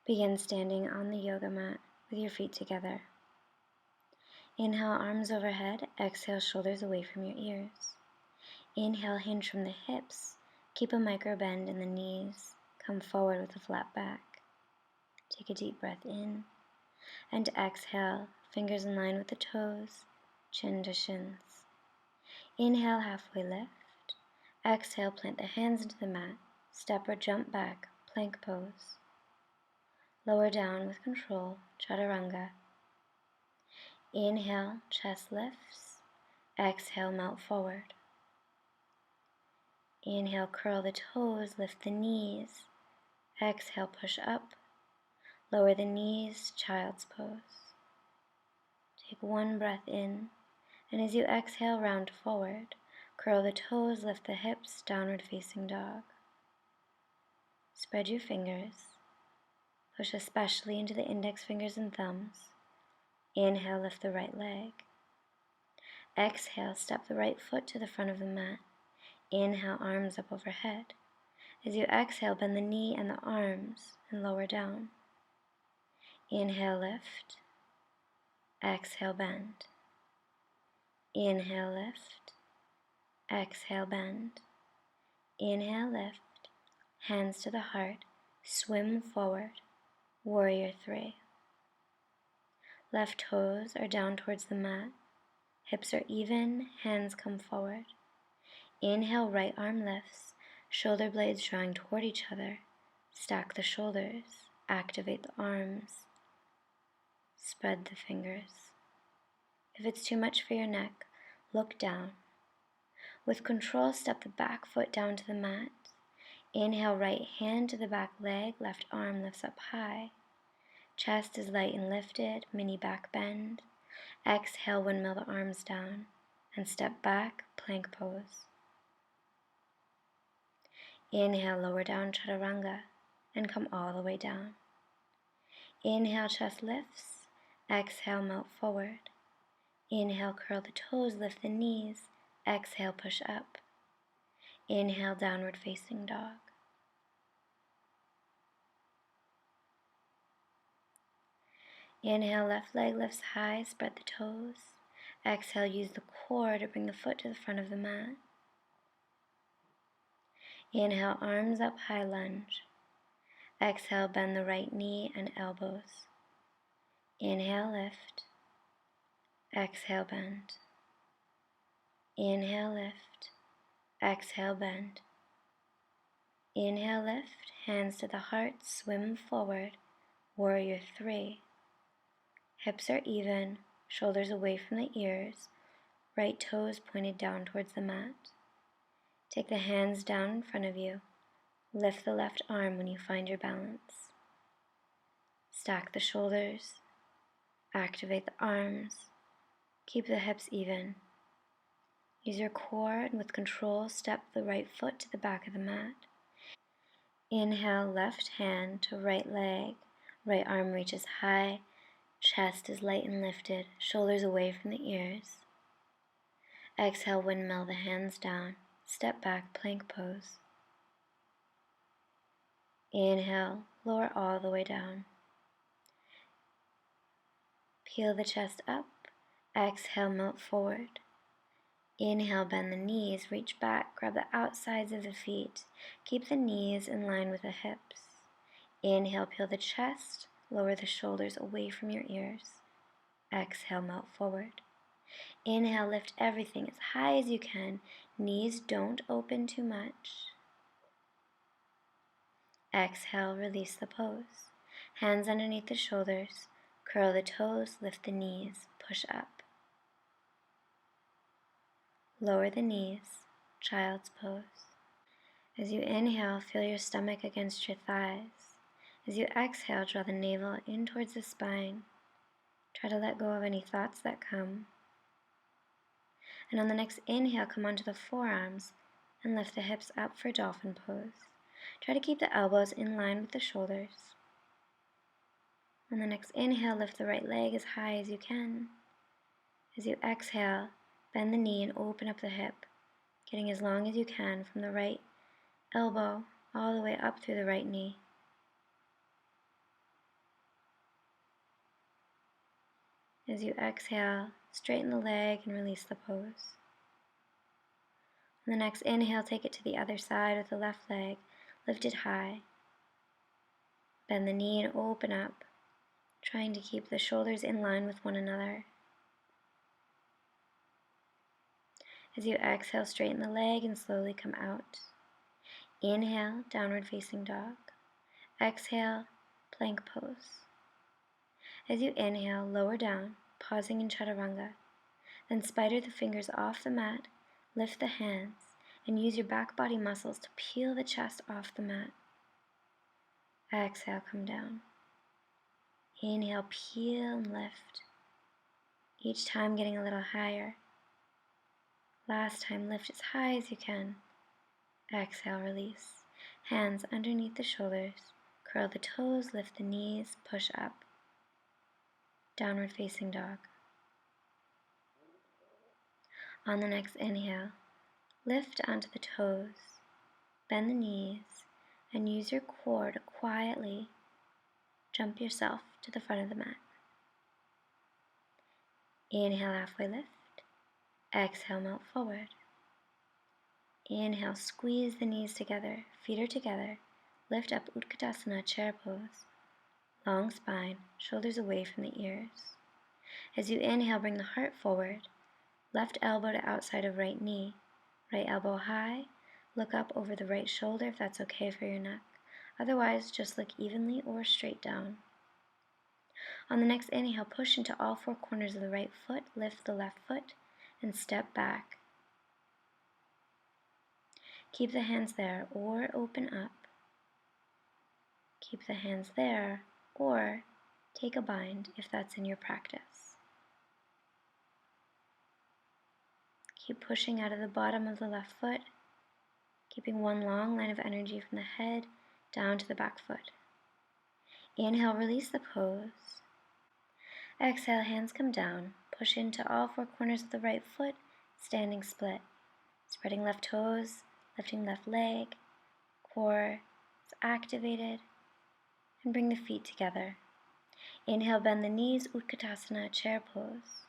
Begin standing on the yoga mat with your feet together. Inhale, arms overhead. Exhale, shoulders away from your ears. Inhale, hinge from the hips. Keep a micro bend in the knees. Come forward with a flat back. Take a deep breath in. And exhale, fingers in line with the toes, chin to shins. Inhale, halfway lift. Exhale, plant the hands into the mat. Step or jump back, plank pose. Lower down with control, chaturanga. Inhale, chest lifts. Exhale, melt forward. Inhale, curl the toes, lift the knees. Exhale, push up. Lower the knees, child's pose. Take one breath in, and as you exhale, round forward. Curl the toes, lift the hips, downward facing dog. Spread your fingers. Push especially into the index fingers and thumbs. Inhale, lift the right leg. Exhale, step the right foot to the front of the mat. Inhale, arms up overhead. As you exhale, bend the knee and the arms and lower down. Inhale, lift. Exhale, bend. Inhale, lift. Exhale, bend. Inhale, lift. Hands to the heart. Swim forward. Warrior 3. Left toes are down towards the mat. Hips are even. Hands come forward. Inhale, right arm lifts. Shoulder blades drawing toward each other. Stack the shoulders. Activate the arms. Spread the fingers. If it's too much for your neck, look down. With control, step the back foot down to the mat. Inhale, right hand to the back leg, left arm lifts up high. Chest is light and lifted, mini back bend. Exhale, windmill the arms down, and step back, plank pose. Inhale, lower down, chaturanga, and come all the way down. Inhale, chest lifts. Exhale, melt forward. Inhale, curl the toes, lift the knees. Exhale, push up. Inhale, downward facing dog. Inhale, left leg lifts high, spread the toes. Exhale, use the core to bring the foot to the front of the mat. Inhale, arms up high, lunge. Exhale, bend the right knee and elbows. Inhale, lift. Exhale, bend. Inhale, lift. Exhale, bend. Inhale, lift. Hands to the heart, swim forward. Warrior 3. Hips are even, shoulders away from the ears, right toes pointed down towards the mat. Take the hands down in front of you. Lift the left arm when you find your balance. Stack the shoulders. Activate the arms. Keep the hips even. Use your core and with control step the right foot to the back of the mat. Inhale, left hand to right leg. Right arm reaches high. Chest is light and lifted. Shoulders away from the ears. Exhale, windmill the hands down. Step back, plank pose. Inhale, lower all the way down. Peel the chest up. Exhale, melt forward. Inhale, bend the knees, reach back, grab the outsides of the feet. Keep the knees in line with the hips. Inhale, peel the chest, lower the shoulders away from your ears. Exhale, melt forward. Inhale, lift everything as high as you can. Knees don't open too much. Exhale, release the pose. Hands underneath the shoulders. Curl the toes, lift the knees, push up. Lower the knees, child's pose. As you inhale, feel your stomach against your thighs. As you exhale, draw the navel in towards the spine. Try to let go of any thoughts that come. And on the next inhale, come onto the forearms and lift the hips up for dolphin pose. Try to keep the elbows in line with the shoulders. On the next inhale, lift the right leg as high as you can. As you exhale, bend the knee and open up the hip, getting as long as you can from the right elbow all the way up through the right knee. As you exhale, straighten the leg and release the pose. On the next inhale, take it to the other side with the left leg lifted high. Bend the knee and open up, trying to keep the shoulders in line with one another. As you exhale, straighten the leg and slowly come out. Inhale, downward facing dog. Exhale, plank pose. As you inhale, lower down, pausing in chaturanga. Then spider the fingers off the mat, lift the hands, and use your back body muscles to peel the chest off the mat. Exhale, come down. Inhale, peel and lift. Each time getting a little higher. Last time, lift as high as you can. Exhale, release. Hands underneath the shoulders. Curl the toes, lift the knees, push up. Downward facing dog. On the next inhale, lift onto the toes, bend the knees, and use your core to quietly jump yourself to the front of the mat. Inhale, halfway lift. Exhale, melt forward. Inhale, squeeze the knees together, feet are together. Lift up, Utkatasana, chair pose. Long spine, shoulders away from the ears. As you inhale, bring the heart forward. Left elbow to outside of right knee. Right elbow high. Look up over the right shoulder if that's okay for your neck. Otherwise, just look evenly or straight down. On the next inhale, push into all four corners of the right foot. Lift the left foot and step back. Keep the hands there or open up. Keep the hands there or take a bind if that's in your practice. Keep pushing out of the bottom of the left foot, keeping one long line of energy from the head down to the back foot. Inhale, release the pose. Exhale, hands come down. Push into all four corners of the right foot, standing split. Spreading left toes, lifting left leg, core is activated, and bring the feet together. Inhale, bend the knees, Utkatasana, chair pose.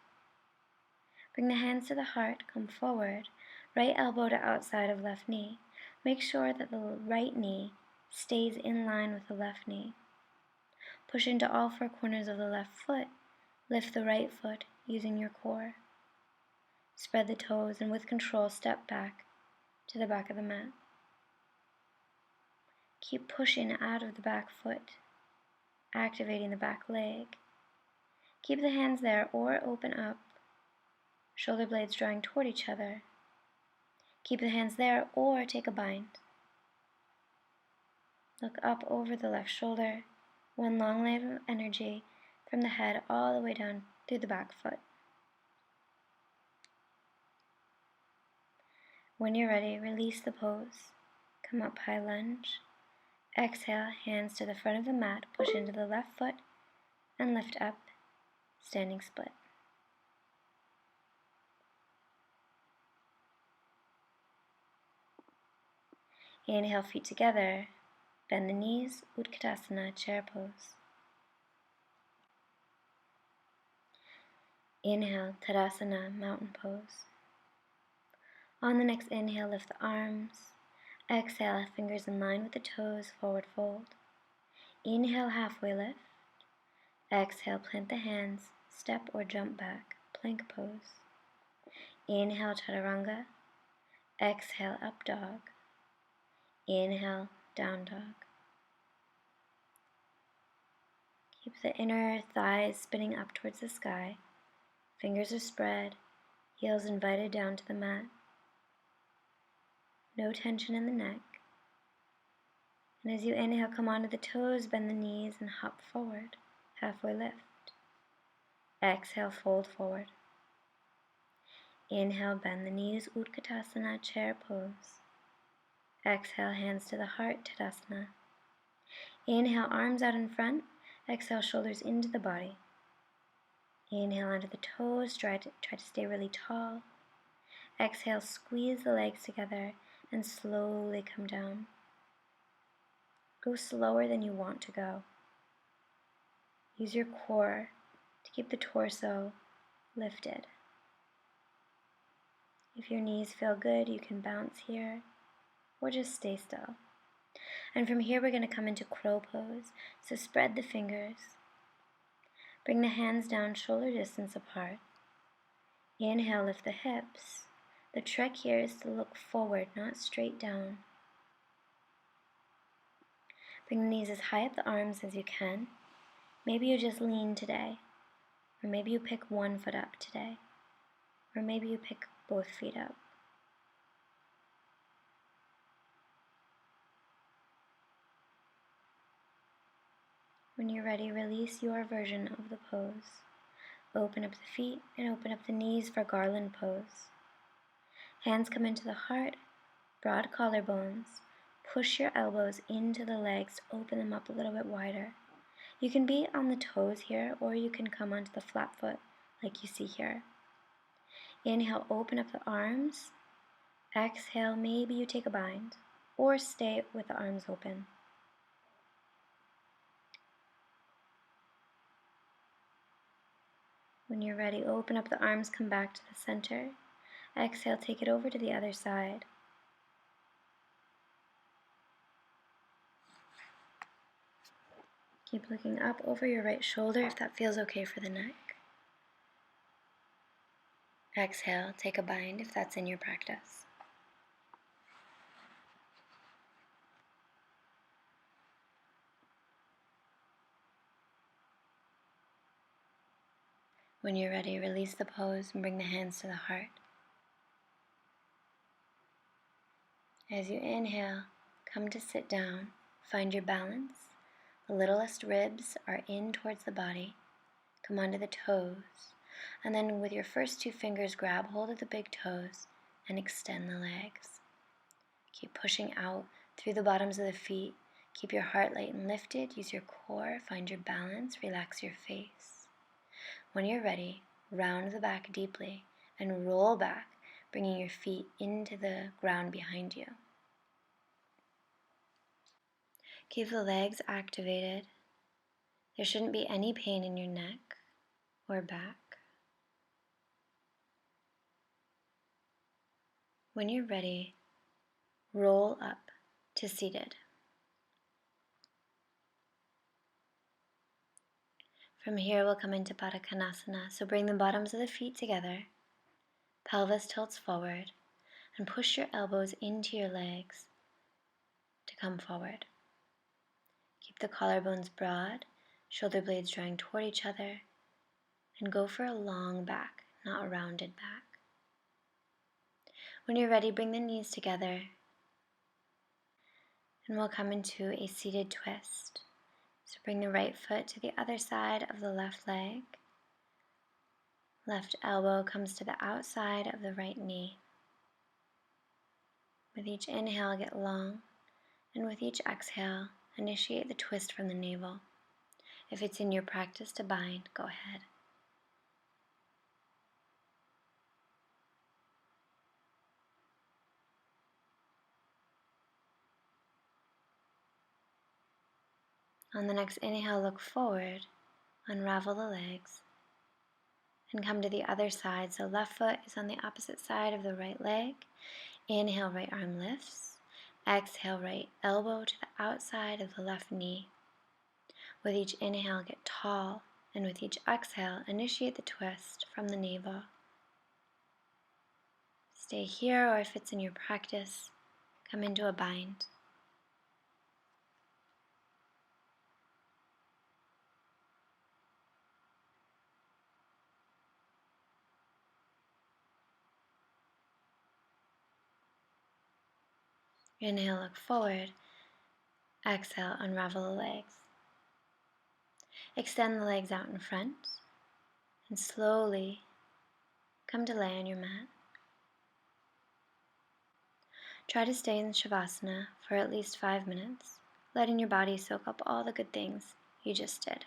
Bring the hands to the heart, come forward, right elbow to outside of left knee. Make sure that the right knee stays in line with the left knee. Push into all four corners of the left foot, lift the right foot using your core. Spread the toes and with control step back to the back of the mat. Keep pushing out of the back foot, activating the back leg. Keep the hands there or open up. Shoulder blades drawing toward each other. Keep the hands there or take a bind. Look up over the left shoulder, one long line of energy from the head all the way down through the back foot. When you're ready, release the pose. Come up, high lunge. Exhale, hands to the front of the mat, push into the left foot, and lift up, standing split. Inhale, feet together, bend the knees, Utkatasana, chair pose. Inhale, Tadasana, mountain pose. On the next inhale, lift the arms. Exhale, fingers in line with the toes, forward fold. Inhale, halfway lift. Exhale, plant the hands, step or jump back, plank pose. Inhale, chaturanga. Exhale, up dog. Inhale, down dog. Keep the inner thighs spinning up towards the sky. Fingers are spread, heels invited down to the mat. No tension in the neck. And as you inhale, come onto the toes, bend the knees, and hop forward, halfway lift. Exhale, fold forward. Inhale, bend the knees, Utkatasana, chair pose. Exhale, hands to the heart, Tadasana. Inhale, arms out in front. Exhale, shoulders into the body. Inhale onto the toes, try to stay really tall. Exhale, squeeze the legs together and slowly come down. Go slower than you want to go. Use your core to keep the torso lifted. If your knees feel good, you can bounce here or just stay still. And from here, we're going to come into crow pose. So spread the fingers. Bring the hands down shoulder distance apart. Inhale, lift the hips. The trick here is to look forward, not straight down. Bring the knees as high up the arms as you can. Maybe you just lean today, or maybe you pick one foot up today, or maybe you pick both feet up. When you're ready, release your version of the pose. Open up the feet and open up the knees for garland pose. Hands come into the heart, broad collarbones. Push your elbows into the legs, open them up a little bit wider. You can be on the toes here, or you can come onto the flat foot like you see here. Inhale, open up the arms. Exhale, maybe you take a bind, or stay with the arms open. When you're ready, open up the arms, come back to the center. Exhale, take it over to the other side. Keep looking up over your right shoulder if that feels okay for the neck. Exhale, take a bind if that's in your practice. When you're ready, release the pose and bring the hands to the heart. As you inhale, come to sit down, find your balance. The littlest ribs are in towards the body. Come onto the toes, and then with your first two fingers, grab hold of the big toes and extend the legs. Keep pushing out through the bottoms of the feet. Keep your heart light and lifted. Use your core, find your balance, relax your face. When you're ready, round the back deeply and roll back, bringing your feet into the ground behind you. Keep the legs activated. There shouldn't be any pain in your neck or back. When you're ready, roll up to seated. From here, we'll come into Baddha Konasana. So bring the bottoms of the feet together, pelvis tilts forward, and push your elbows into your legs to come forward. Keep the collarbones broad, shoulder blades drawing toward each other, and go for a long back, not a rounded back. When you're ready, bring the knees together, and we'll come into a seated twist. So bring the right foot to the other side of the left leg. Left elbow comes to the outside of the right knee. With each inhale, get long, and with each exhale, initiate the twist from the navel. If it's in your practice to bind, go ahead. On the next inhale, look forward, unravel the legs, and come to the other side. So left foot is on the opposite side of the right leg. Inhale, right arm lifts. Exhale, right elbow to the outside of the left knee. With each inhale, get tall, and with each exhale, initiate the twist from the navel. Stay here, or if it's in your practice, come into a bind. Inhale, look forward. Exhale, unravel the legs. Extend the legs out in front, and slowly come to lay on your mat. Try to stay in Shavasana for at least 5 minutes, letting your body soak up all the good things you just did.